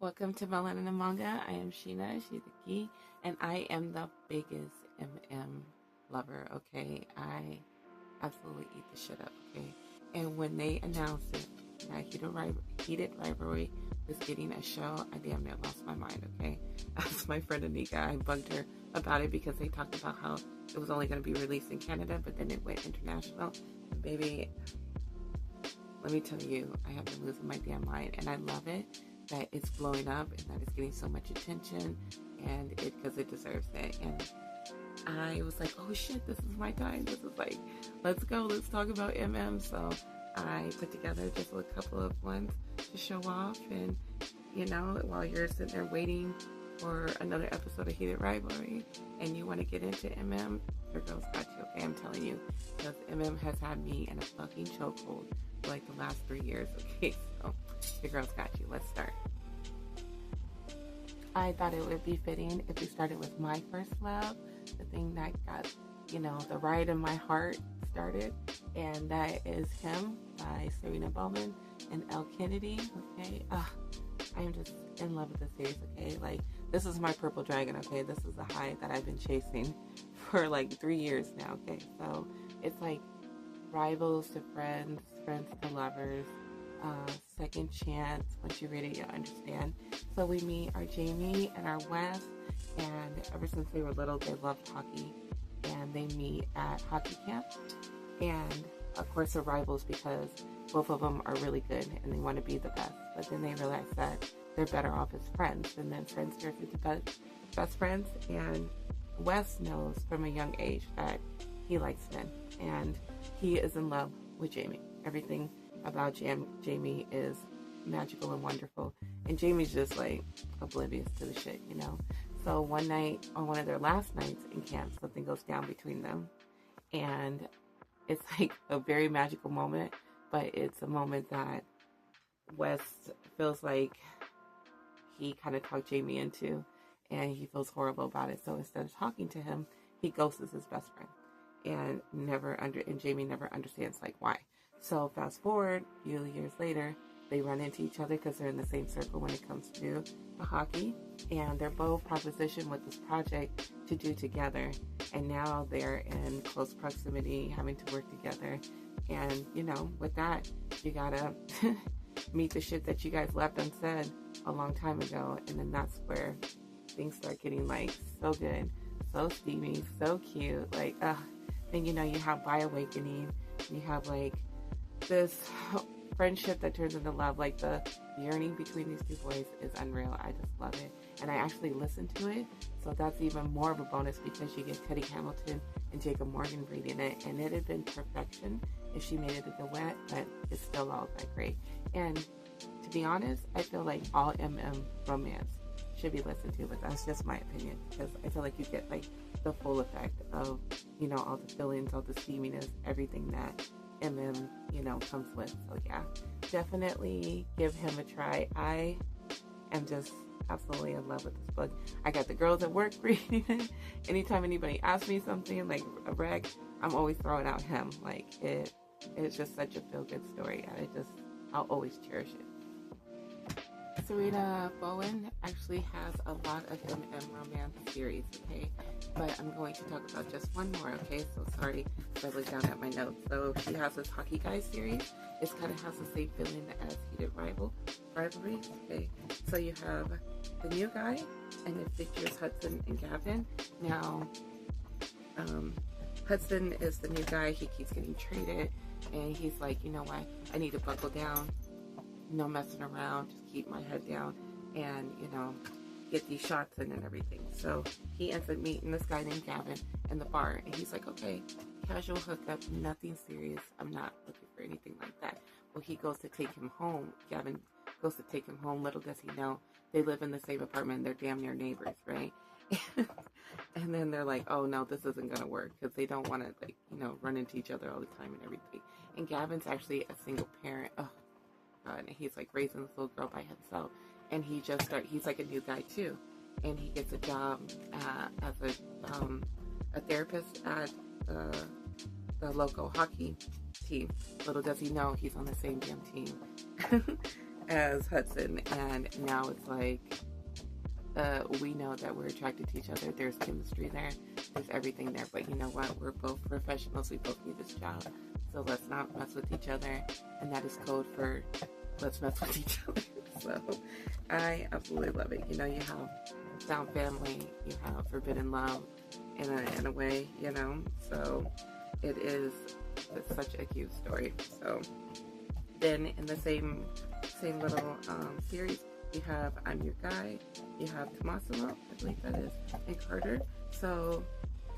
Welcome to Melanin and Manga. I am Sheena, she's a key, and I am the biggest MM lover, okay? I absolutely eat the shit up, okay? And when they announced it, that Heated Rivalry was getting a show, I damn near lost my mind, okay? That's my friend Anika. I bugged her about it because they talked about how it was only going to be released in Canada, but then it went international. And baby, let me tell you, I have been losing my damn mind, and I love it that it's blowing up and that it's getting so much attention, and because it deserves it. And I was like, oh shit, this is my time. This is like, let's go, let's talk about MM. So I put together just a couple of ones to show off, and you know, while you're sitting there waiting for another episode of Heated Rivalry and you want to get into MM, your girl's got you, okay? I'm telling you, because MM has had me in a fucking chokehold for like the last 3 years, okay? So your girl's got you. Let's start. I thought it would be fitting if we started with my first love, the thing that got, you know, the riot in my heart started, and that is Him by Serena Bowman and Elle Kennedy, okay? I am just in love with the series, okay? Like, this is my purple dragon, okay? This is the high that I've been chasing for like 3 years now, okay? So it's like rivals to friends, friends to lovers, second chance. Once you read it, you'll understand. So we meet our Jamie and our Wes, and ever since they were little, they loved hockey, and they meet at hockey camp. And of course, they're rivals because both of them are really good and they want to be the best. But then they realize that they're better off as friends, and then friends turn into best friends. And Wes knows from a young age that he likes men, and he is in love with Jamie. Everything about Jamie is magical and wonderful, and Jamie's just like oblivious to the shit, you know. So one night, on one of their last nights in camp, something goes down between them, and it's like a very magical moment, but it's a moment that Wes feels like he kind of talked Jamie into, and he feels horrible about it. So instead of talking to him, he ghosts his best friend, and Jamie never understands like why. So fast forward a few years later, they run into each other because they're in the same circle when it comes to the hockey, and they're both propositioned with this project to do together, and now they're in close proximity, having to work together. And you know, with that, you gotta meet the shit that you guys left unsaid a long time ago, and then that's where things start getting like so good, so steamy, so cute. Like, then you know, you have By Awakening, you have like this friendship that turns into love. Like, the yearning between these two boys is unreal. I just love it, and I actually listened to it, so that's even more of a bonus because you get Teddy Hamilton and Jacob Morgan reading it, and it had been perfection if she made it a duet, but it's still all that great. And to be honest, I feel like all MM romance should be listened to, but that's just my opinion, because I feel like you get like the full effect of, you know, all the feelings, all the steaminess, everything that MM, you know, comes with. So yeah, definitely give Him a try. I am just absolutely in love with this book. I got the girls at work reading it. Anytime anybody asks me something like a rec, I'm always throwing out Him. Like, it's just such a feel-good story, and I'll always cherish it. Serena Bowen actually has a lot of MM romance series, okay? But I'm going to talk about just one more, okay? So sorry if I look down at my notes. So she has this Hockey Guys series. It kind of has the same feeling as Heated Rivalry, okay? So you have the new guy, and it features Hudson and Gavin. Now, Hudson is the new guy. He keeps getting traded, and he's like, you know what? I need to buckle down. No messing around, just keep my head down and, you know, get these shots in and everything. So he ends up meeting this guy named Gavin in the bar, and he's like, okay, casual hookup, nothing serious. I'm not looking for anything like that. Well, he goes to take him home. Gavin goes to take him home. Little does he know, they live in the same apartment. They're damn near neighbors, right? And then they're like, oh no, this isn't gonna work, because they don't want to, like, you know, run into each other all the time and everything. And Gavin's actually a single parent. And he's like raising this little girl by himself, and he's like a new guy too, and he gets a job as a therapist at the local hockey team. Little does he know, he's on the same damn team as Hudson, and now it's like we know that we're attracted to each other. There's chemistry there. There's everything there. But you know what? We're both professionals. We both need this job. So let's not mess with each other. And that is code for let's mess with each other. So I absolutely love it. You know, you have Sound Family. You have Forbidden Love in a way, you know. So it's such a cute story. So then in the same little series, you have I'm Your Guy, you have Tomasimo, I believe that is, and Carter. So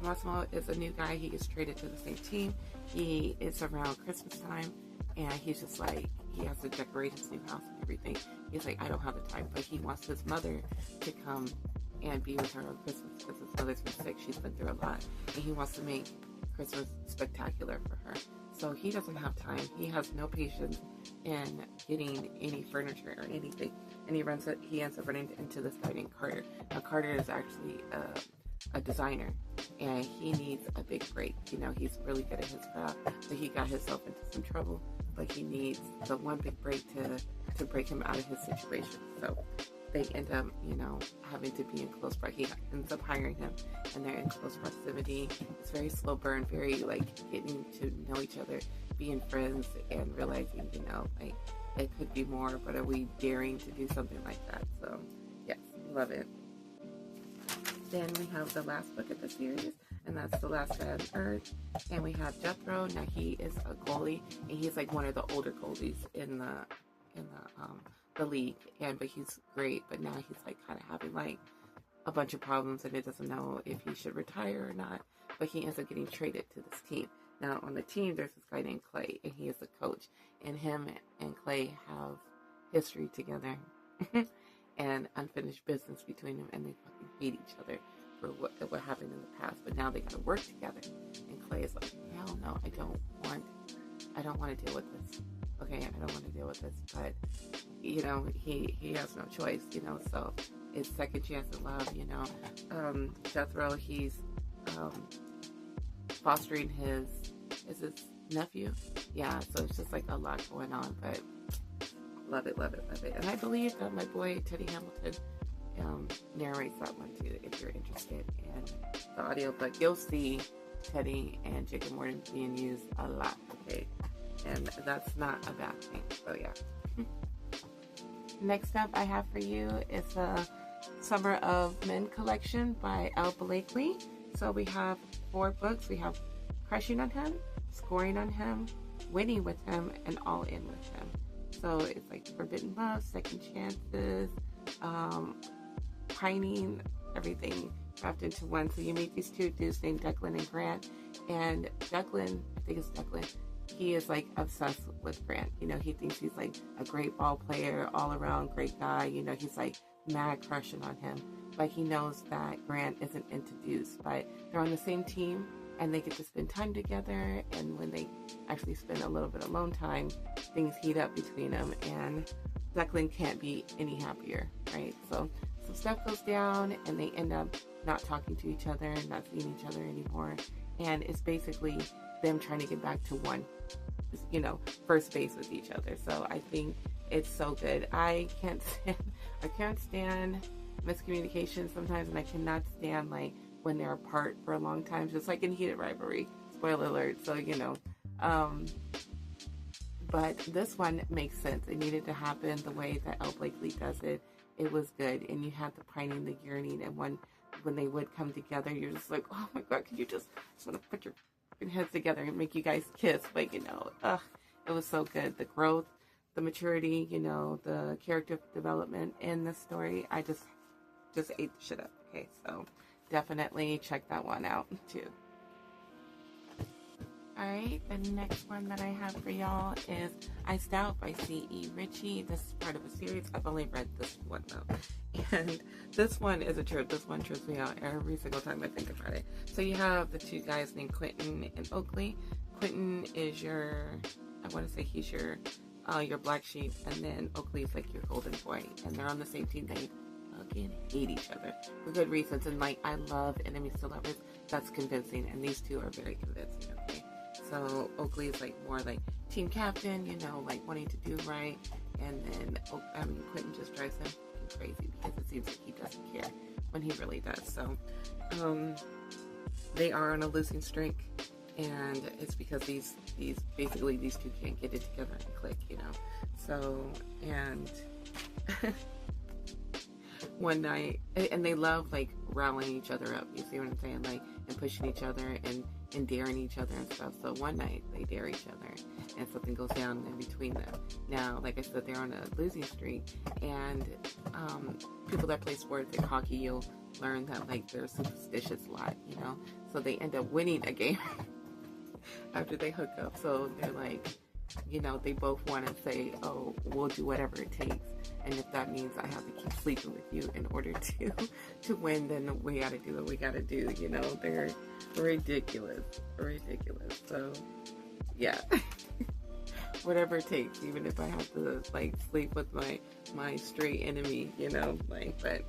Tomasimo is a new guy. He gets traded to the same team. He is around Christmas time, and he's just like, he has to decorate his new house and everything. He's like, I don't have the time, but he wants his mother to come and be with her on Christmas because his mother's been sick. She's been through a lot, and he wants to make Christmas spectacular for her. So he doesn't have time. He has no patience in getting any furniture or anything. And he ends up running into this guy named Carter. Now Carter is actually a designer, and he needs a big break. You know, he's really good at his craft, but he got himself into some trouble. But he needs the one big break to break him out of his situation. So they end up, you know, having to be in close proximity. He ends up hiring him, and they're in close proximity. It's very slow burn, very like getting to know each other, being friends, and realizing, you know, like it could be more, but are we daring to do something like that? So yes, love it. Then we have the last book of the series, and that's The Last Guy on Earth. And we have Jethro. Now he is a goalie, and he's like one of the older goalies in the league. But he's great. But now he's like kind of having like a bunch of problems, and he doesn't know if he should retire or not. But he ends up getting traded to this team. Now on the team, there's this guy named Clay, and he is the coach. And him and Clay have history together. And unfinished business between them, and they fucking hate each other for what happened in the past. But now they gotta work together. And Clay is like, hell no, I don't want to deal with this. Okay, I don't want to deal with this. But you know, he has no choice. You know, so it's second chance at love. You know, Jethro, he's fostering his nephew. Yeah, so it's just like a lot going on, but. Love it, love it, love it. And I believe that my boy Teddy Hamilton narrates that one too, if you're interested in the audiobook. You'll see Teddy and Jacob Morton being used a lot, okay? And that's not a bad thing, so yeah. Next up I have for you is the Summer of Men collection by L. Blakely. So we have 4 books. We have Crushing on Him, Scoring on Him, Winning with Him, and All In with Him. So it's like Forbidden Love, Second Chances, Pining, everything wrapped into one. So you meet these 2 dudes named Declan and Grant. And Declan, I think it's Declan, he is like obsessed with Grant. You know, he thinks he's like a great ball player, all around great guy. You know, he's like mad crushing on him. But he knows that Grant isn't into dudes. But they're on the same team, and they get to spend time together, and when they actually spend a little bit alone time, things heat up between them, and Declan can't be any happier, right? So some stuff goes down, and they end up not talking to each other, not seeing each other anymore, and it's basically them trying to get back to one, you know, first base with each other. So I think it's so good. I can't stand miscommunication sometimes, and I cannot stand like when they're apart for a long time, just like in Heated Rivalry. Spoiler alert. So, you know, but this one makes sense. It needed to happen the way that L. Blakely does it. It was good. And you had the pining, the yearning, and when they would come together, you're just like, oh my God, could you just want to put your heads together and make you guys kiss? But, you know, it was so good. The growth, the maturity, you know, the character development in the story. I just ate the shit up. Okay, so definitely check that one out too. Alright, the next one that I have for y'all is Iced Out by C.E. Ritchie. This is part of a series. I've only read this one though. And this one is a trip. This one trips me out every single time I think about it. So you have the 2 guys named Quentin and Oakley. Quentin is he's your black sheep, and then Oakley is like your golden boy. And they're on the same team. They fucking hate each other for good reasons. And like, I love enemies to lovers. That's convincing, and these 2 are very convincing. Okay, so Oakley is like more like team captain, you know, like wanting to do right, And then, Quentin just drives him crazy because it seems like he doesn't care when he really does. So, they are on a losing streak, and it's because these two can't get it together and click, you know. So, and one night, and they love like rallying each other up. You see what I'm saying? Like, and pushing each other and daring each other and stuff. So one night they dare each other, and something goes down in between them. Now, like I said, they're on a losing streak, and people that play sports like hockey, you'll learn that like they're superstitious a lot, you know. So they end up winning a game after they hook up. So they're like, you know, they both want to say, oh, we'll do whatever it takes. And if that means I have to keep sleeping with you in order to win, then we got to do what we got to do. You know, they're ridiculous. So, yeah, whatever it takes, even if I have to, like, sleep with my straight enemy, you know, like, but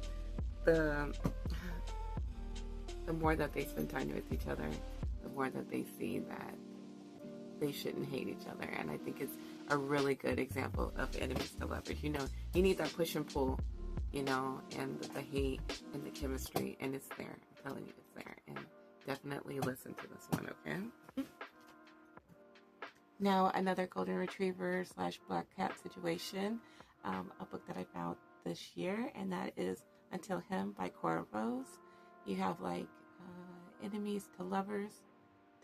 the more that they spend time with each other, the more that they see that they shouldn't hate each other. And I think it's a really good example of enemies to lovers. You know, you need that push and pull, you know, and the hate and the chemistry, and it's there. I'm telling you, it's there. And definitely listen to this one, okay? Now, another golden retriever / black cat situation, a book that I found this year, and that is Until Him by Cora Rose. You have like enemies to lovers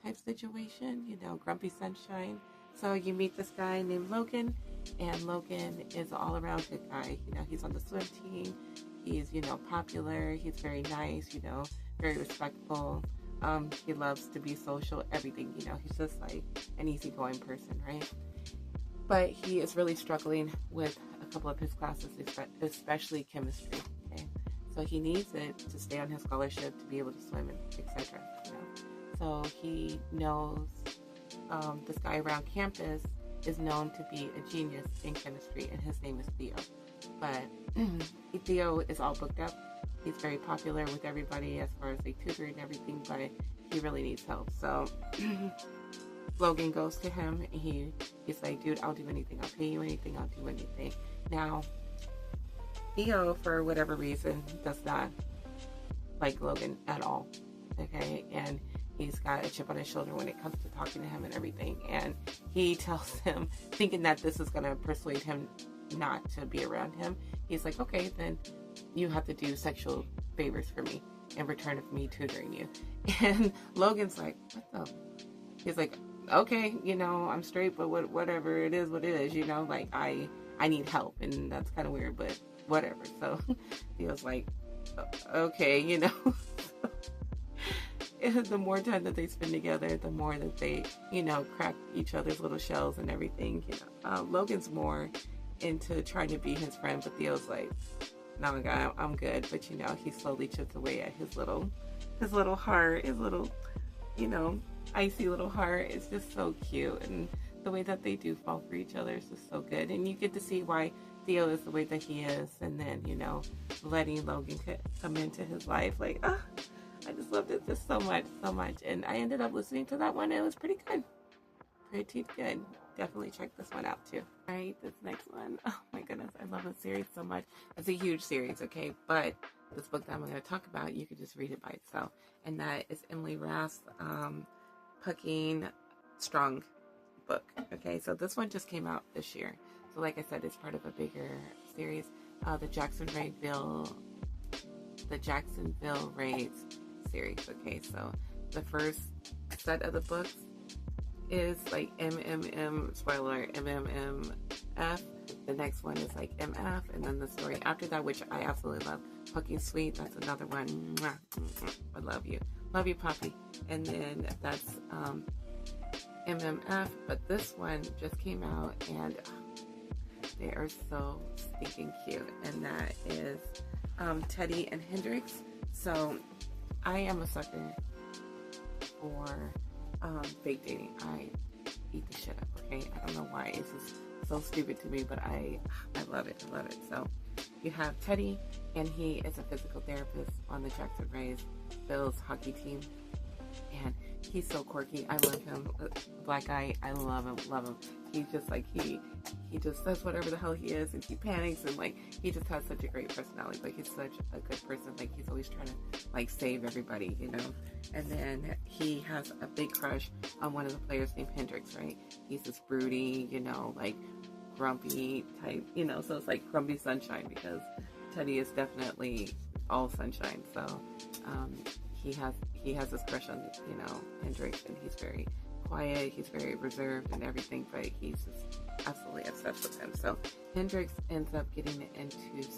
type situation, you know, grumpy sunshine. So you meet this guy named Logan, and Logan is an all-around good guy. You know, he's on the swim team. He's, you know, popular. He's very nice, you know, very respectful. He loves to be social, everything, you know. He's just like an easygoing person, right? But he is really struggling with a couple of his classes, especially chemistry, okay? So he needs it to stay on his scholarship, to be able to swim, etc., you know. So he knows this guy around campus is known to be a genius in chemistry, and his name is Theo. But Theo is all booked up. He's very popular with everybody as far as like tutoring and everything, but he really needs help. So Logan goes to him, and he's like, dude, I'll do anything. I'll pay you anything. I'll do anything. Now, Theo, for whatever reason, does not like Logan at all. Okay, and he's got a chip on his shoulder when it comes to talking to him and everything. And he tells him, thinking that this is going to persuade him not to be around him, he's like, okay, then you have to do sexual favors for me in return of me tutoring you. And Logan's like, what the? He's like, okay, you know, I'm straight, but whatever, it is what it is, you know, like, I need help, and that's kind of weird, but whatever. So he was like, okay, you know. The more time that they spend together, the more that they, you know, crack each other's little shells and everything. You know, Logan's more into trying to be his friend, but Theo's like, no, guy, I'm good. But you know, he slowly chips away at his little heart, his little, you know, icy little heart. It's just so cute, and the way that they do fall for each other is just so good. And you get to see why Theo is the way that he is, and then, you know, letting Logan come into his life, like, I just loved it just so much. And I ended up listening to that one. It was pretty good. Definitely check this one out too. All right, this next one. Oh my goodness, I love this series so much. It's a huge series, okay? But this book that I'm going to talk about, you could just read it by itself. And that is Emily Rath's Pucking Strong book. Okay, so this one just came out this year. So like I said, it's part of a bigger series. The Jacksonville Raids series. Okay, so the first set of the books is like spoiler, MMF. The next one is like MF, and then the story after that, which I absolutely love, Pucking Sweet. That's another one. I love you, Poppy. And then that's MMF. But this one just came out, and they are so stinking cute, and that is Teddy and Hendrix. So I am a sucker for fake dating. I eat the shit up, okay? I don't know why. It's just so stupid to me, but I love it. So you have Teddy, and he is a physical therapist on the Jackson Rays Bills hockey team. And he's so quirky. I love him. Black guy, I love him, love him. He's just like, he just says whatever the hell he is, and he panics, and like, he just has such a great personality. Like, he's such a good person. Like, he's always trying to like save everybody, you know. And then he has a big crush on one of the players named Hendrix, right? He's this broody, you know, like grumpy type, you know. So it's like grumpy sunshine, because Teddy is definitely all sunshine. So he has this crush on, you know, Hendrix, and he's very quiet, he's very reserved and everything, but he's just absolutely obsessed with him. So Hendrix ends up getting into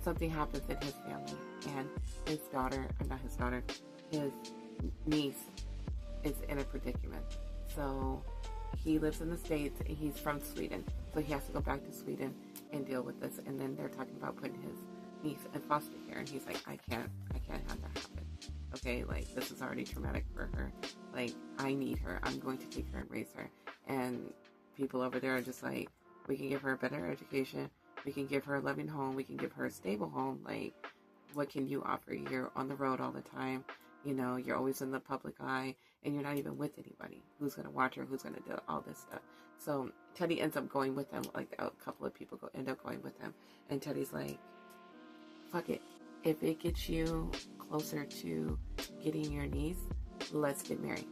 something happens in his family, and his daughter, or not his daughter, his niece is in a predicament. So he lives in the States, and he's from Sweden, so he has to go back to Sweden and deal with this. And then they're talking about putting his niece in foster care, and he's like, I can't have that happen. Okay, like, this is already traumatic for her. Like, I need her. I'm going to take her and raise her. And people over there are just like, we can give her a better education. We can give her a loving home. We can give her a stable home. Like, what can you offer? You're on the road all the time. You know, you're always in the public eye, and you're not even with anybody. Who's going to watch her? Who's going to do all this stuff? So Teddy ends up going with them. Like, a couple of people end up going with him. And Teddy's like, fuck it. If it gets you closer to getting your niece, let's get married.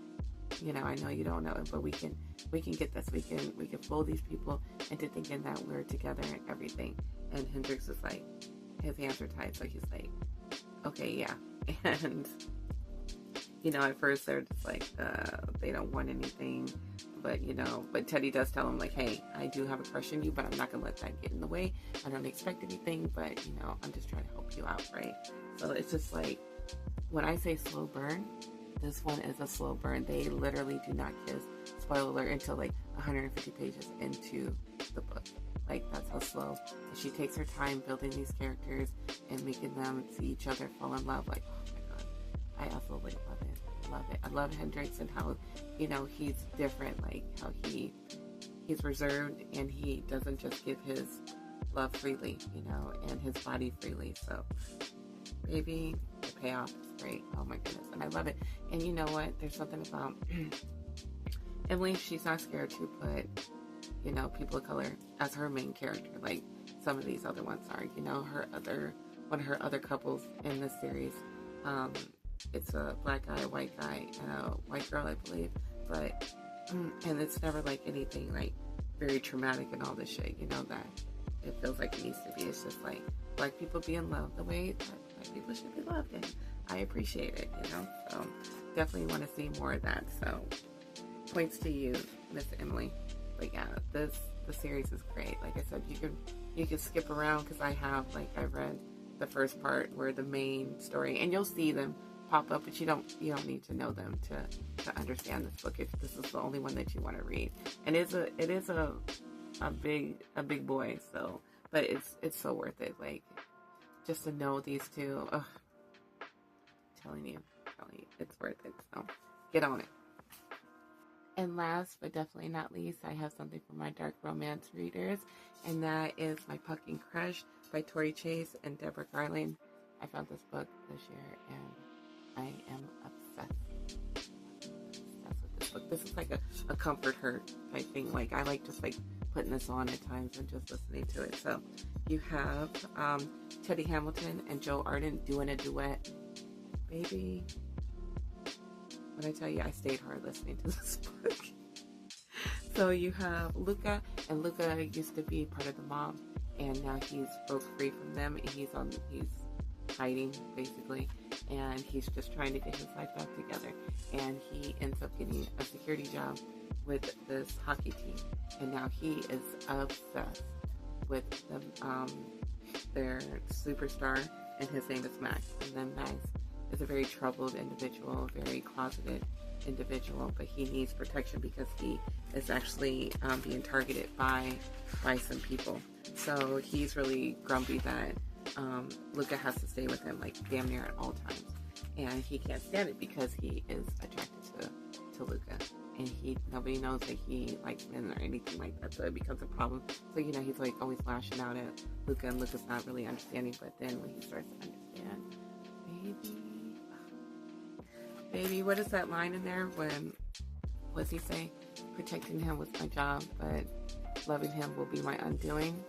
You know, I know you don't know it, but we can get this. We can fool these people into thinking that we're together and everything. And Hendrix is like, his hands are tied, so he's like, okay, yeah. And you know, at first they're just like, they don't want anything, but you know, but Teddy does tell him like, hey, I do have a crush on you, but I'm not gonna let that get in the way. I don't expect anything, but you know, I'm just trying to help you out, right? So it's just like, when I say slow burn, this one is a slow burn. They literally do not kiss, spoiler alert, until like 150 pages into the book. Like, that's how slow. And she takes her time building these characters and making them see each other fall in love. Like, oh my god, I absolutely love it. Love it. I love Hendrix and how, you know, he's different. Like, how he's reserved, and he doesn't just give his love freely, you know, and his body freely. So, baby, the payoff is great. Oh my goodness, and I love it. And you know what? There's something about Emily. She's not scared to put, you know, people of color as her main character, like some of these other ones are. You know, one of her other couples in this series, it's a black guy, a white guy, and a white girl, I believe. But and it's never like anything like very traumatic and all this shit, you know, that it feels like it needs to be. It's just like black people being loved the way that black people should be loved, and I appreciate it, you know. So definitely want to see more of that. So points to you, Miss Emily. But yeah, the series is great. Like I said, you can skip around, because I read the first part where the main story, and you'll see them pop up, but you don't need to know them to understand this book. If this is the only one that you want to read, and it is a big boy, so, but it's so worth it. Like, just to know these two, telling you, it's worth it. So get on it. And last but definitely not least, I have something for my dark romance readers, and that is My Pucking Crush by Tori Chase and Deborah Garland. I found this book this year, and I am obsessed with this book. This is like a comfort her type thing. Like, I like just like putting this on at times and just listening to it. So you have Teddy Hamilton and Joe Arden doing a duet. Baby, when I tell you, I stayed hard listening to this book. So you have Luca, and Luca used to be part of the mob, and now he's broke free from them, and he's hiding basically, and he's just trying to get his life back together. And he ends up getting a security job with this hockey team, and now he is obsessed with their superstar, and his name is Max. And then Max is a very troubled individual, very closeted individual, but he needs protection because he is actually being targeted by some people. So he's really grumpy that Luca has to stay with him like damn near at all times, and he can't stand it because he is attracted to Luca, and nobody knows that he likes men or anything like that, so it becomes a problem. So, you know, he's like always lashing out at Luca, and Luca's not really understanding. But then when he starts to understand, baby, Baby, what is that line in there when, what's he say? Protecting him was my job, but loving him will be my undoing.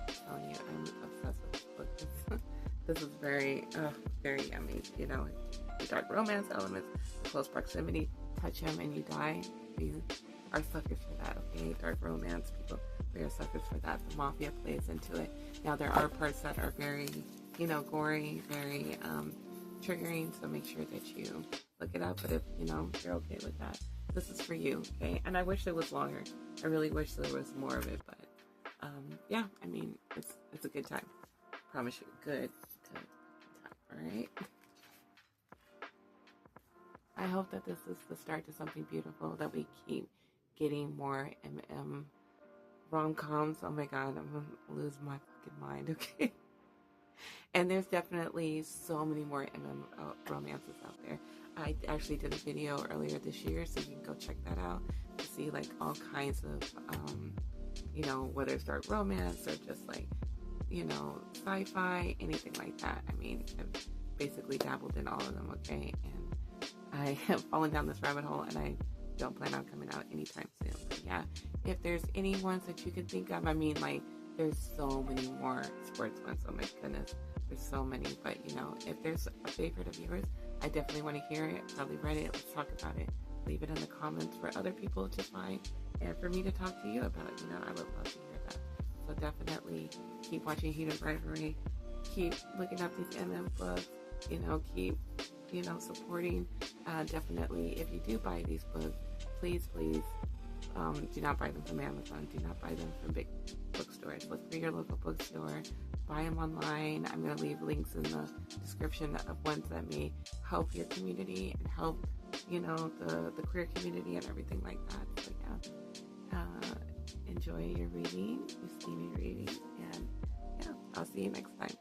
I'm telling you, I'm obsessed with this book. This is very yummy. You know, the dark romance elements, close proximity, touch him and you die. We are suckers for that, okay? Dark romance, people, we are suckers for that. The mafia plays into it. Now, there are parts that are very, you know, gory, very triggering, so make sure that you look it up. But if, you know, you're okay with that, this is for you, okay? And I wish it was longer. I really wish there was more of it, but yeah, I mean, it's a good time. Promise you, good time, all right? I hope that this is the start to something beautiful, that we keep getting more rom-coms. Oh my God, I'm going to lose my fucking mind, okay? And there's definitely so many more romances out there. I actually did a video earlier this year, so you can go check that out to see like all kinds of, you know, whether it's dark romance or just like, you know, sci-fi, anything like that. I mean, I've basically dabbled in all of them, okay? And I have fallen down this rabbit hole, and I don't plan on coming out anytime soon. But yeah, if there's any ones that you can think of, I mean, like, there's so many more sports ones. Oh my goodness, there's so many. But you know, if there's a favorite of yours, I definitely want to hear it. Probably read it. Let's talk about it. Leave it in the comments for other people to find and for me to talk to you about. You know, I would love to hear that. So definitely keep watching Heated Rivalry. Keep looking up these books. You know, keep, you know, supporting. Definitely, if you do buy these books, please do not buy them from Amazon. Do not buy them from big bookstores. Look for your local bookstore. Buy them online. I'm going to leave links in the description of ones that may help your community and help, you know, the queer community and everything like that. So yeah, enjoy your reading, your steamy reading, and yeah, I'll see you next time.